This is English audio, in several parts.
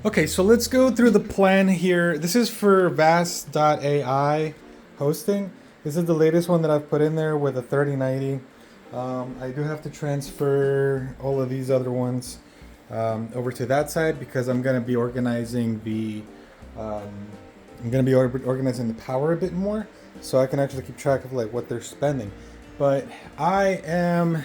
Okay, so let's go through the plan here. This is for Vast.Ai hosting. This is the latest one that I've put in there with a 3090. I do have to transfer all of these other ones over to that side because I'm going to be organizing um, organizing the power a bit more, so I can actually keep track of like what they're spending. But I am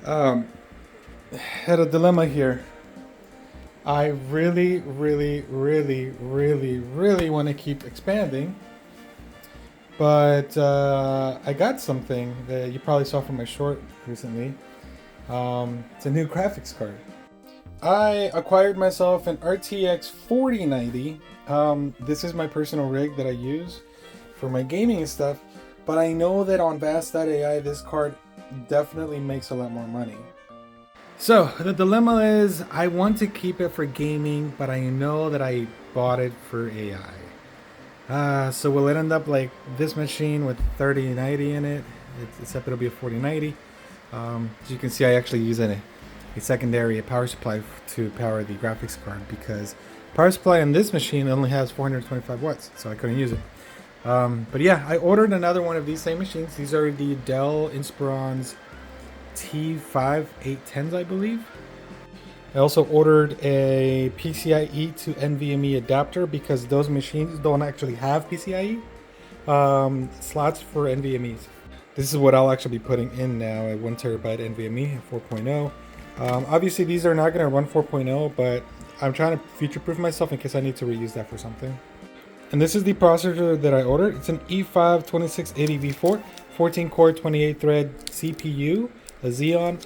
um, at a dilemma here. I really, really, really, really, really want to keep expanding, but I got something that you probably saw from my short recently. It's a new graphics card. I acquired myself an RTX 4090. This is my personal rig that I use for my gaming and stuff, but I know that on Vast.Ai this card definitely makes a lot more money. So the dilemma is I want to keep it for gaming, but I know that I bought it for AI. So will it end up like this machine with 3090 in it, except it'll be a 4090. As you can see, I actually use a secondary power supply to power the graphics card because power supply on this machine only has 425 watts, so I couldn't use it. But yeah, I ordered another one of these same machines. These are the Dell Inspirons T5 810s, I believe. I also ordered a PCIe to NVMe adapter because those machines don't actually have PCIe slots for NVMe's. This is what I'll actually be putting in now, a 1 terabyte NVMe 4.0. Obviously these are not going to run 4.0, but I'm trying to future-proof myself in case I need to reuse that for something. And this is the processor that I ordered. It's an E5 2680V4, 14 core, 28 thread CPU, a Xeon,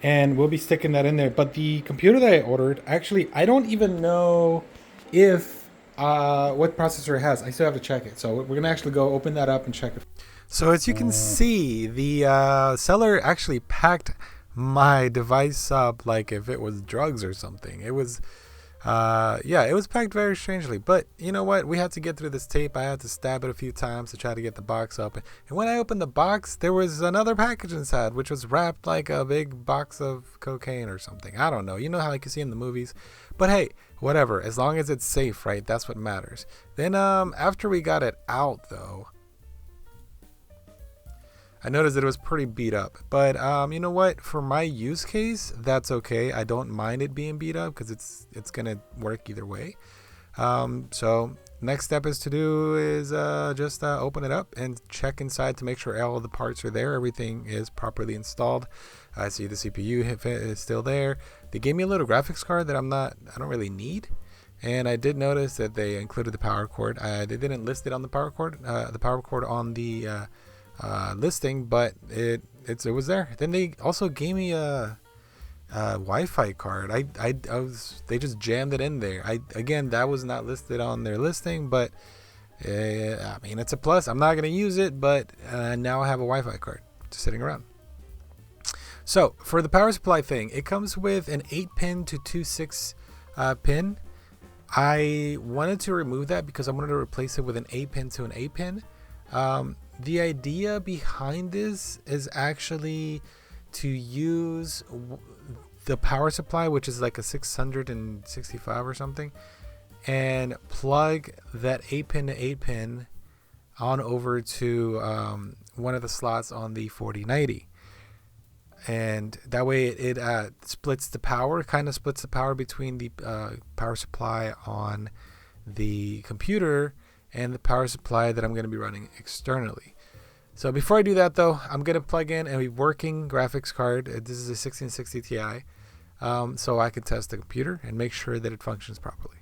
and we'll be sticking that in there. But the computer that I ordered, actually, I don't even know if what processor it has. I still have to check it. So we're gonna actually go open that up and check it. So as you can see, the seller actually packed my device up like if it was drugs or something. It was yeah, it was packed very strangely, but you know what, we had to get through this tape. I had to stab it a few times to try to get the box open, and when I opened the box there was another package inside which was wrapped like a big box of cocaine or something. I don't know, you know how you can see in the movies, but hey, whatever, as long as it's safe, right? That's what matters. Then after we got it out though, I noticed that it was pretty beat up, but you know what? For my use case, that's okay. I don't mind it being beat up because it's gonna work either way. So next step is to do is just open it up and check inside to make sure all of the parts are there. Everything is properly installed. I see the CPU is still there. They gave me a little graphics card that I don't really need. And I did notice that they included the power cord. They didn't list it on the power cord on the listing, but it was there. Then they also gave me a Wi-Fi card. They just jammed it in there. Again, that was not listed on their listing, but I mean, it's a plus. I'm not gonna use it, but now I have a Wi-Fi card just sitting around. So for the power supply thing, it comes with an 8-pin to 2.6 pin. I wanted to remove that because I wanted to replace it with an 8-pin to an 8-pin. The idea behind this is actually to use the power supply, which is like a 665 or something, and plug that 8-pin to 8-pin on over to one of the slots on the 4090. And that way it splits the power, kind of splits the power between the power supply on the computer and the power supply that I'm going to be running externally. So before I do that though, I'm going to plug in a working graphics card. This is a 1660 Ti, so I can test the computer and make sure that it functions properly.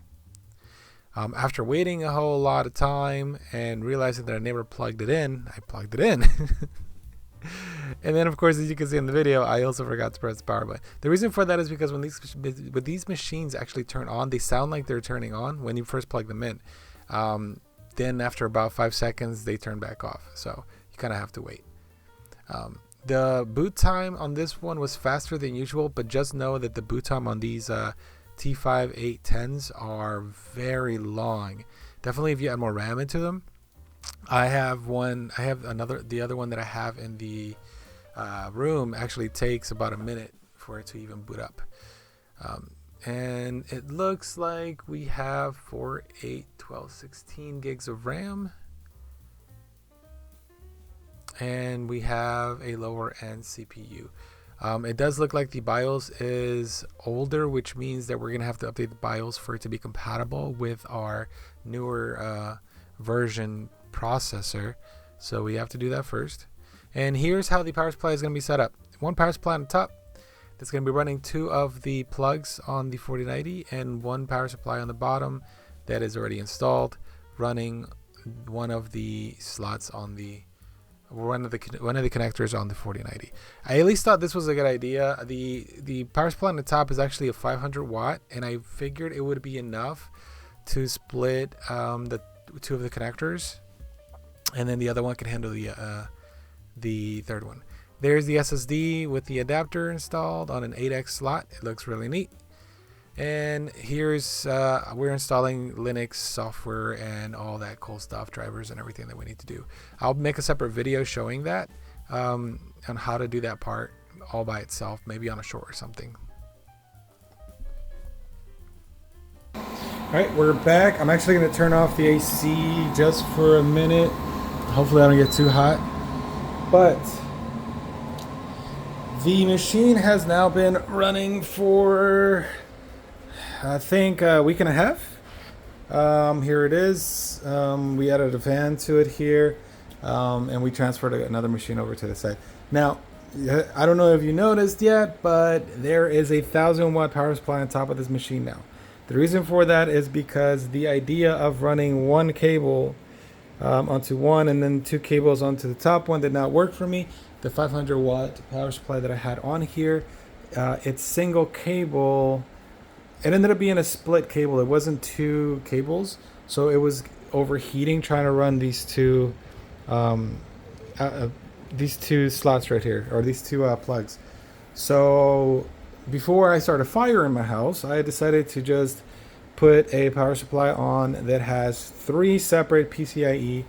After waiting a whole lot of time and realizing that I never plugged it in, I plugged it in. And then of course, as you can see in the video, I also forgot to press the power button. The reason for that is because when these machines actually turn on, they sound like they're turning on when you first plug them in. Then after about 5 seconds, they turn back off. So you kind of have to wait. The boot time on this one was faster than usual, but just know that the boot time on these T5 810s are very long. Definitely if you add more RAM into them. The other one that I have in the room actually takes about a minute for it to even boot up. And it looks like we have 4, 8, 12, 16 gigs of RAM. And we have a lower end CPU. It does look like the BIOS is older, which means that we're going to have to update the BIOS for it to be compatible with our newer version processor. So we have to do that first. And here's how the power supply is going to be set up. One power supply on the top that's going to be running 2 of the plugs on the 4090, and one power supply on the bottom that is already installed, running one of the slots on the one of the connectors on the 4090. I at least thought this was a good idea. The power supply on the top is actually a 500 watt, and I figured it would be enough to split the 2 of the connectors, and then the other one can handle the third one. There's the SSD with the adapter installed on an 8X slot. It looks really neat. And here's we're installing Linux software and all that cool stuff, drivers and everything that we need to do. I'll make a separate video showing that on how to do that part all by itself, maybe on a short or something. All right, we're back. I'm actually going to turn off the AC just for a minute. Hopefully I don't get too hot. But the machine has now been running for, I think, a week and a half. Here it is. We added a fan to it here, and we transferred another machine over to the side. Now, I don't know if you noticed yet, but there is a 1,000 watt power supply on top of this machine now. The reason for that is because the idea of running one cable onto one and then 2 cables onto the top one did not work for me. The 500 watt power supply that I had on here, it's single cable. It ended up being a split cable. It wasn't 2 cables, so it was overheating trying to run these two slots right here, or these 2 plugs. So before I start a fire in my house, I decided to just put a power supply on that has 3 separate PCIe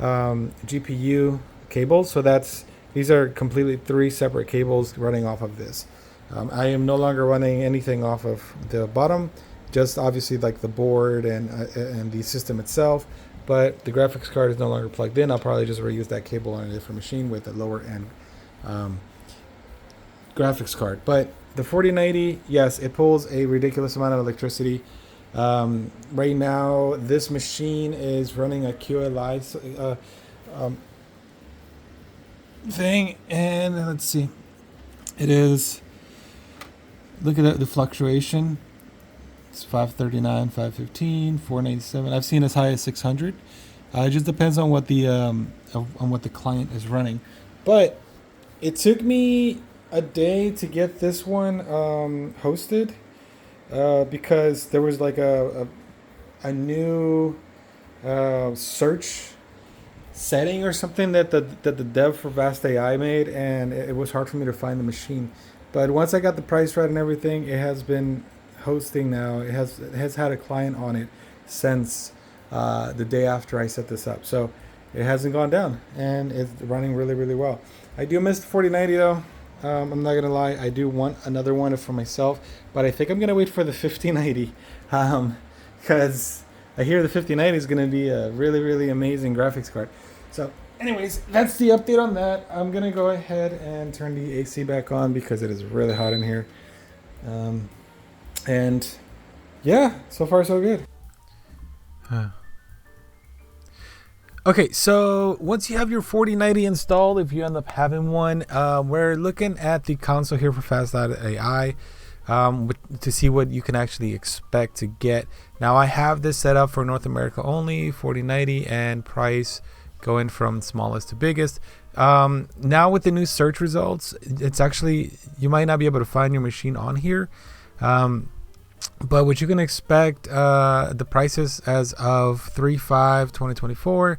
GPU cables. So these are completely 3 separate cables running off of this. I am no longer running anything off of the bottom, just obviously like the board and the system itself. But the graphics card is no longer plugged in. I'll probably just reuse that cable on a different machine with a lower end graphics card. But the 4090, yes, it pulls a ridiculous amount of electricity. Right now, this machine is running a QLI thing, and let's see, it is. Look at the fluctuation. It's 539, 515, 497. I've seen as high as 600. It just depends on what the client is running. But it took me a day to get this one hosted because there was like a new search setting or something that the dev for Vast.Ai made, and it was hard for me to find the machine. But once I got the price right and everything, it has been hosting now. It has had a client on it since the day after I set this up. So it hasn't gone down, and it's running really, really well. I do miss the 4090 though. I'm not going to lie. I do want another one for myself, but I think I'm going to wait for the 5090 because I hear the 5090 is going to be a really, really amazing graphics card. So anyways, that's the update on that. I'm going to go ahead and turn the AC back on because it is really hot in here. And yeah, so far so good. Okay, so once you have your 4090 installed, if you end up having one, we're looking at the console here for Vast.Ai to see what you can actually expect to get. Now, I have this set up for North America only, 4090, and price going from smallest to biggest. Now with the new search results, it's actually, you might not be able to find your machine on here. But what you can expect, the prices as of 3/5/2024,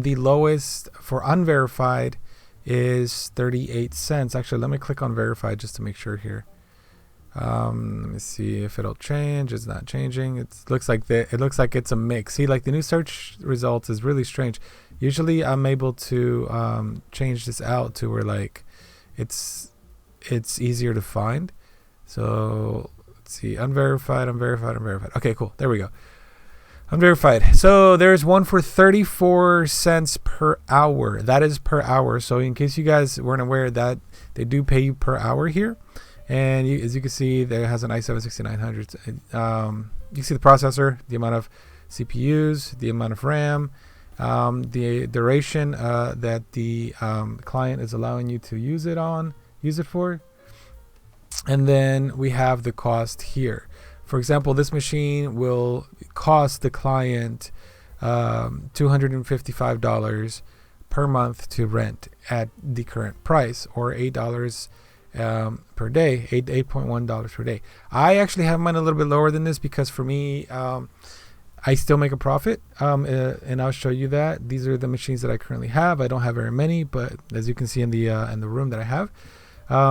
the lowest for unverified is 38 cents. Actually, let me click on verified just to make sure here. Let me see if it'll change. It's not changing. It looks like it's a mix. See, like the new search results is really strange. Usually I'm able to change this out to where like it's easier to find. So Let's see, unverified. Okay, cool. There we go. Unverified. So there's one for 34 cents per hour. That is per hour. So in case you guys weren't aware, that they do pay you per hour here. And as you can see, there has an i7-6900. You can see the processor, the amount of CPUs, the amount of RAM, the duration that the client is allowing you to use it for. And then we have the cost here. For example, this machine will cost the client $255 per month to rent at the current price, or $8 per day, $8.1 per day. I actually have mine a little bit lower than this because for me, I still make a profit, and I'll show you that. These are the machines that I currently have. I don't have very many, but as you can see in the room that I have,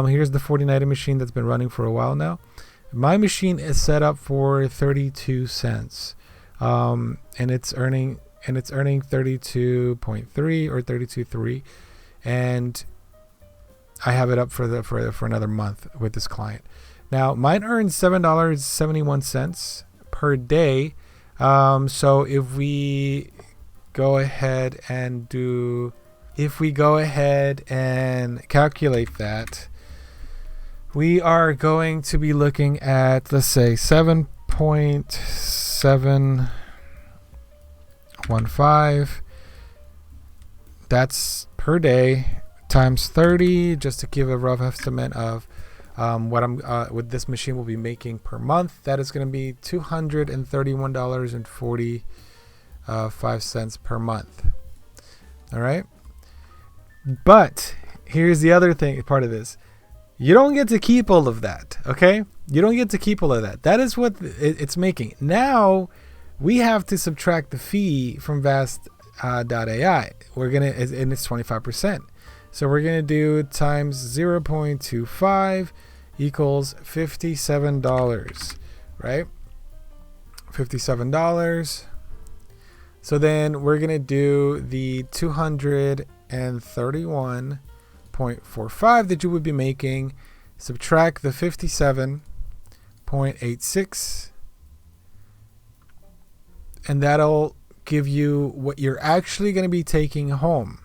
here's the 4090 machine that's been running for a while now. My machine is set up for 32 cents, and it's earning 32.3 or 32.3, and I have it up for another month with this client. Now mine earns $7.71 per day. So if we go ahead and calculate that, we are going to be looking at, let's say, 7.715. That's per day times 30, just to give a rough estimate of what this machine will be making per month. That is going to be $231.45 per month. All right. But here's the other part of this. You don't get to keep all of that, okay? You don't get to keep all of that. That is what it's making. Now we have to subtract the fee from Vast.ai. And it's 25%. So we're gonna do times 0.25 equals $57, right? $57. So then we're gonna do the 231.45 that you would be making, subtract the 57.86, and that'll give you what you're actually going to be taking home.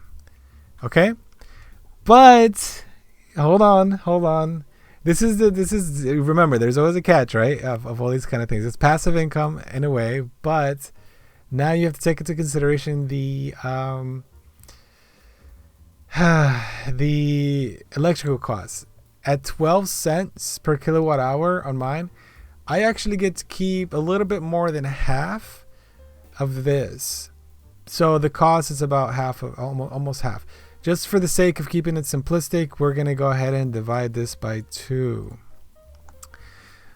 Okay? But hold on. This is remember, there's always a catch, right? Of all these kind of things. It's passive income in a way, but now you have to take into consideration the electrical costs. At 12 cents per kilowatt hour on mine, I actually get to keep a little bit more than half of this. So the cost is about half, almost half. Just for the sake of keeping it simplistic, we're going to go ahead and divide this by 2.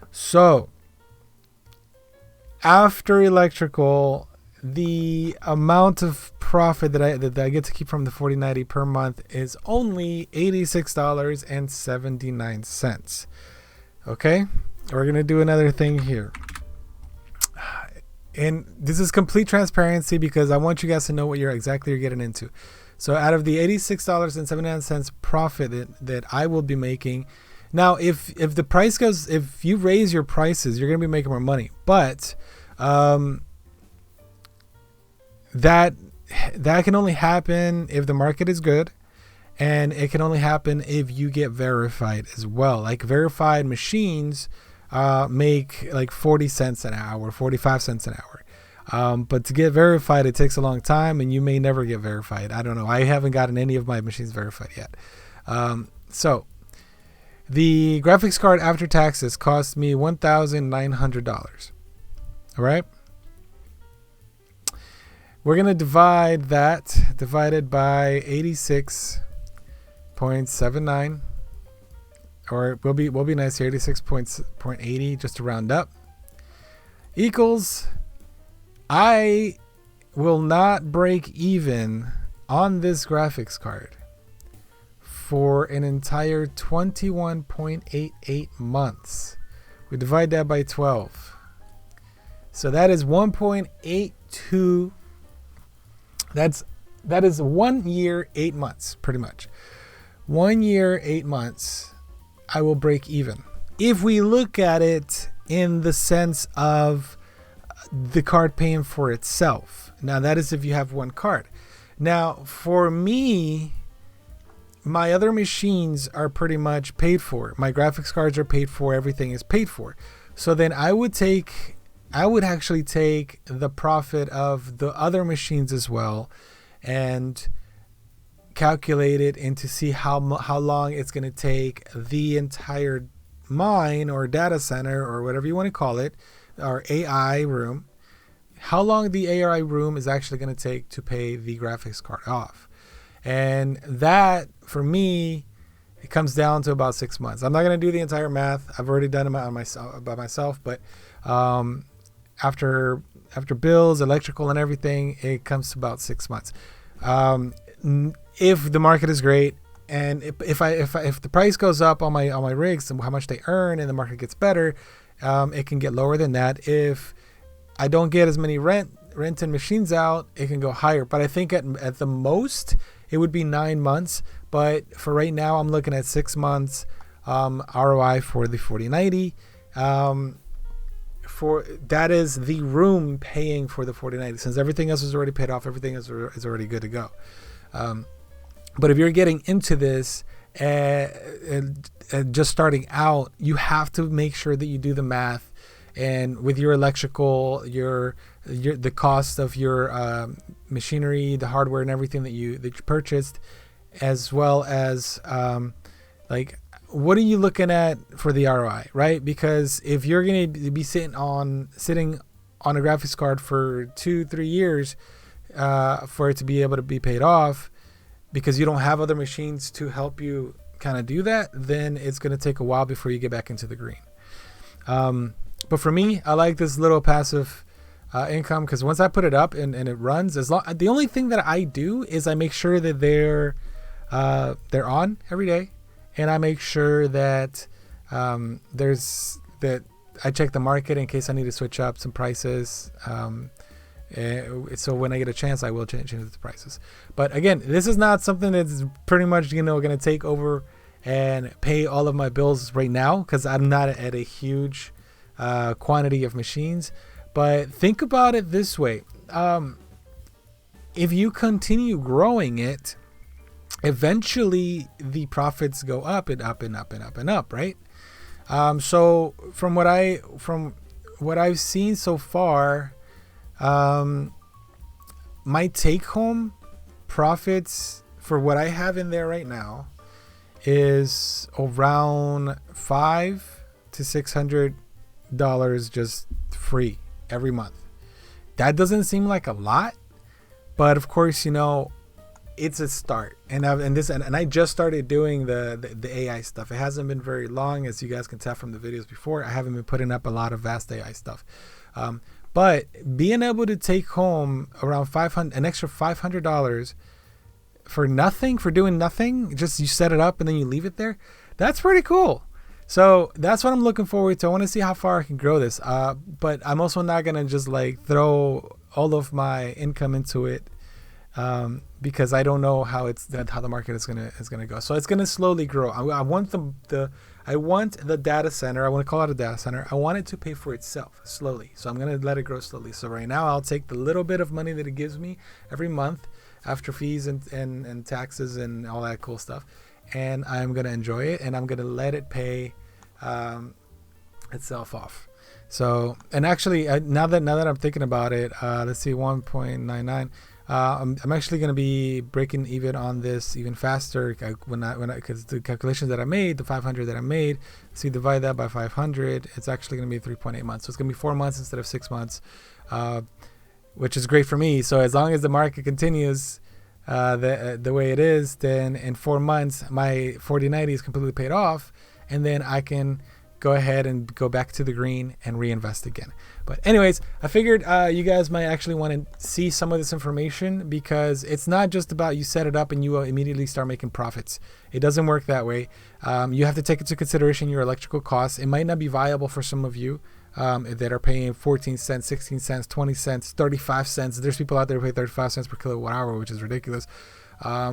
So after electrical, the amount of profit that I get to keep from the 4090 per month is only $86.79. Okay, we're gonna do another thing here, and this is complete transparency because I want you guys to know what you're getting into. So out of the $86.79 profit that I will be making, now if the price goes, if you raise your prices, you're gonna be making more money, but that can only happen if the market is good, and it can only happen if you get verified as well. Like verified machines make like 40 cents an hour, 45 cents an hour. But to get verified, it takes a long time, and you may never get verified. I don't know. I haven't gotten any of my machines verified yet. So the graphics card after taxes cost me $1,900. All right. We're going to divide that, divided by 86.79, or we'll be nice here, 86.80, just to round up, equals, I will not break even on this graphics card for an entire 21.88 months. We divide that by 12. So that is 1.82. That is 1 year, 8 months, pretty much. 1 year, 8 months, I will break even. If we look at it in the sense of the card paying for itself. Now that is if you have one card. Now for me, my other machines are pretty much paid for. My graphics cards are paid for. Everything is paid for. So then I would actually take the profit of the other machines as well and calculate it and to see how long it's going to take the entire mine or data center or whatever you want to call it, or AI room, how long the AI room is actually going to take to pay the graphics card off. And that, for me, it comes down to about 6 months. I'm not going to do the entire math. I've already done it by myself, but after bills, electrical, and everything, it comes to about 6 months. If the market is great, and if the price goes up on my rigs and how much they earn, and the market gets better, it can get lower than that. If I don't get as many rented machines out, it can go higher. But I think at the most, it would be 9 months. But for right now, I'm looking at 6 months ROI for the 4090. For that is the room paying for the 4090. Since everything else is already paid off, everything is already good to go. But if you're getting into this and just starting out, you have to make sure that you do the math, and with your electrical, the cost of your machinery, the hardware, and everything that you purchased, as well as like what are you looking at for the ROI, right? Because if you're going to be sitting on a graphics card for 2-3 years for it to be able to be paid off, because you don't have other machines to help you kind of do that, then it's going to take a while before you get back into the green. But for me, I like this little passive income, because once I put it up and it runs, the only thing that I do is I make sure that they're on every day, and I make sure that that I check the market in case I need to switch up some prices. So when I get a chance, I will change the prices. But again, this is not something that's pretty much going to take over and pay all of my bills right now, because I'm not at a huge quantity of machines. But think about it this way: if you continue growing it, eventually the profits go up and up and up and up and up, right? So from what I've seen so far, my take-home profits for what I have in there right now is around $500 to $600 just free every month. That doesn't seem like a lot, but of course, it's a start. And I just started doing the AI stuff. It hasn't been very long, as you guys can tell from the videos before. I haven't been putting up a lot of Vast.Ai stuff. But being able to take home around an extra $500 for nothing, for doing nothing, just you set it up and then you leave it there, that's pretty cool. So that's what I'm looking forward to. I want to see how far I can grow this. But I'm also not gonna just throw all of my income into it, because I don't know how the market is gonna go. So it's gonna slowly grow. I want the data center. I want to call it a data center. I want it to pay for itself slowly. So I'm going to let it grow slowly. So right now I'll take the little bit of money that it gives me every month after fees and taxes and all that cool stuff, and I'm going to enjoy it, and I'm going to let it pay itself off. So, and actually now that I'm thinking about it, let's see, 1.99. I'm actually going to be breaking even on this even faster because the calculations that I made, the 500 that I made, so you divide that by 500, it's actually going to be 3.8 months. So it's going to be 4 months instead of 6 months, which is great for me. So as long as the market continues the way it is, then in 4 months, my 4090 is completely paid off, and then I can go ahead and go back to the green and reinvest again. But anyways, I figured you guys might actually want to see some of this information, because it's not just about you set it up and you immediately start making profits. It doesn't work that way. You have to take into consideration your electrical costs. It might not be viable for some of you that are paying 14 cents, 16 cents, 20 cents, 35 cents. There's people out there who pay 35 cents per kilowatt hour, which is ridiculous.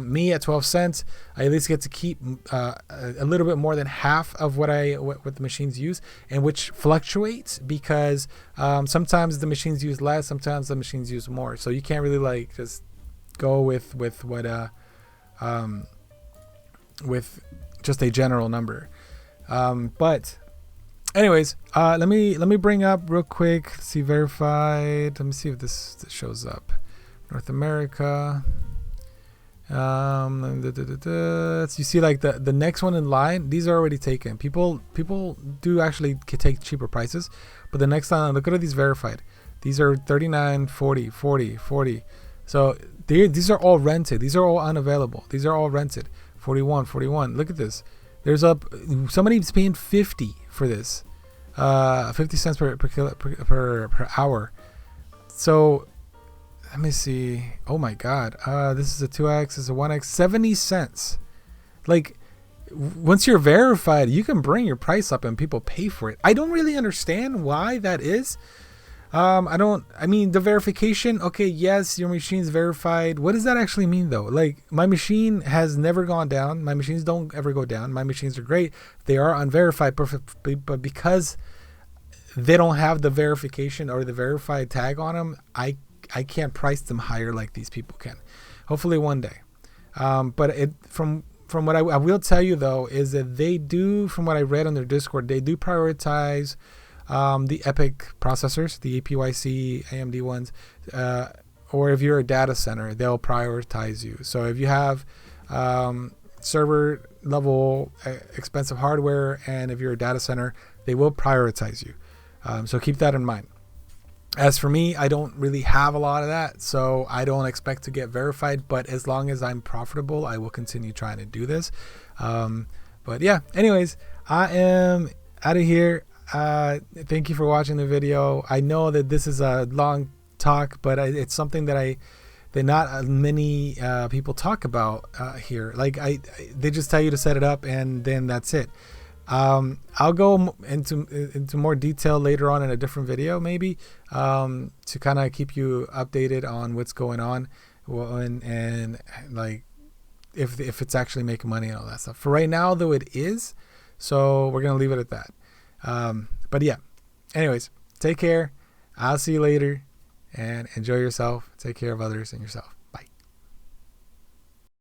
Me at 12 cents, I at least get to keep a little bit more than half of what the machines use, and which fluctuates because sometimes the machines use less, sometimes the machines use more. So you can't really like just go with what with just a general number. But anyways, let me bring up real quick. Let's see, verified. Let me see if this shows up. North America. So you see like the next one in line, these are already taken. People do actually take cheaper prices, but the next line, look at these verified. These are 39, 40, 40, 40. So these are all rented. These are all unavailable. These are all rented. 41, 41. Look at this. There's somebody's paying 50 for this. 50 cents per hour. So let me see. Oh my God. This is a 2x. This is a 1x. 70 cents. Like, once you're verified, you can bring your price up and people pay for it. I don't really understand why that is. I mean, the verification, okay, yes, your machine's verified. What does that actually mean though? Like, my machine has never gone down. My machines don't ever go down. My machines are great. They are unverified, but because they don't have the verification or the verified tag on them, I can't price them higher like these people can. Hopefully one day. But from what I will tell you though is that they do, from what I read on their Discord, they do prioritize the EPIC processors, the pcie AMD ones, or if you're a data center, they'll prioritize you. So if you have server level expensive hardware, and if you're a data center, they will prioritize you. So keep that in mind. As for me, I don't really have a lot of that, so I don't expect to get verified, but as long as I'm profitable, I will continue trying to do this. But yeah, anyways, I am out of here. Thank you for watching the video. I know that this is a long talk, but it's something that not many people talk about here. Like they just tell you to set it up and then that's it. I'll go into more detail later on in a different video, maybe, to kind of keep you updated on what's going on, and like if it's actually making money and all that stuff. For right now, though, it is, so we're gonna leave it at that. But yeah, anyways, take care. I'll see you later, and enjoy yourself. Take care of others and yourself.